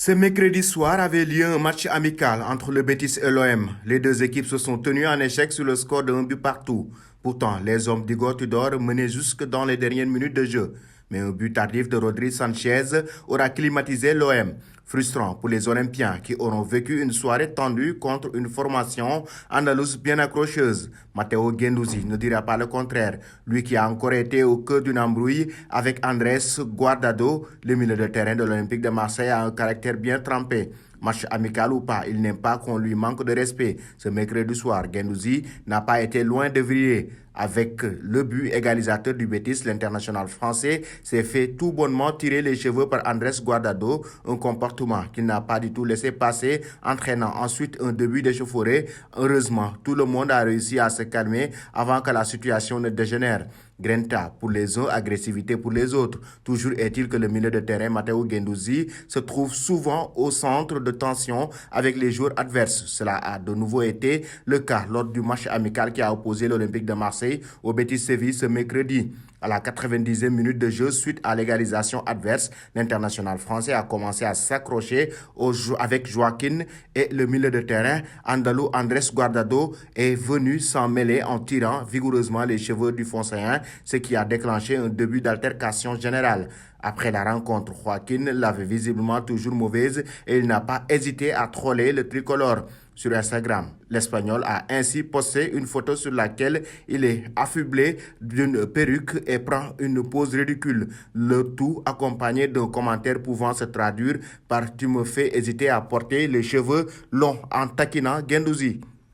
Ce mercredi soir avait lieu un match amical entre le Betis et l'OM. Les deux équipes se sont tenues en échec sur le score de 1 but partout. Pourtant, les hommes d'Igor Tudor menaient jusque dans les dernières minutes de jeu. Mais un but tardif de Rodri Sanchez aura climatisé l'OM. Frustrant pour les Olympiens qui auront vécu une soirée tendue contre une formation andalouse bien accrocheuse. Matteo Guendouzi ne dira pas le contraire. Lui qui a encore été au cœur d'une embrouille avec Andrés Guardado, le milieu de terrain de l'Olympique de Marseille a un caractère bien trempé. Match amical ou pas, il n'aime pas qu'on lui manque de respect. Ce mercredi soir, Guendouzi n'a pas été loin de vriller. Avec le but égalisateur du Betis, l'international français s'est fait tout bonnement tirer les cheveux par Andrés Guardado, un comportement qu'il n'a pas du tout laissé passer, entraînant ensuite un début d'échauffourée. Heureusement, tout le monde a réussi à se calmer avant que la situation ne dégénère. Grinta pour les uns, agressivité pour les autres. Toujours est-il que le milieu de terrain Matteo Guendouzi se trouve souvent au centre de tension avec les joueurs adverses. Cela a de nouveau été le cas lors du match amical qui a opposé l'Olympique de Marseille au Betis Séville ce mercredi. À la 90e minute de jeu, suite à l'égalisation adverse, l'international français a commencé à s'accrocher avec Joaquin et le milieu de terrain andalou Andrés Guardado est venu s'en mêler en tirant vigoureusement les cheveux du Foncéen, ce qui a déclenché un début d'altercation générale. Après la rencontre, Joaquin l'avait visiblement toujours mauvaise et il n'a pas hésité à troller le tricolore. Sur Instagram, l'Espagnol a ainsi posté une photo sur laquelle il est affublé d'une perruque et prend une pose ridicule. Le tout accompagné d'un commentaire pouvant se traduire par « Tu me fais hésiter à porter les cheveux longs » en taquinant Guendouzi.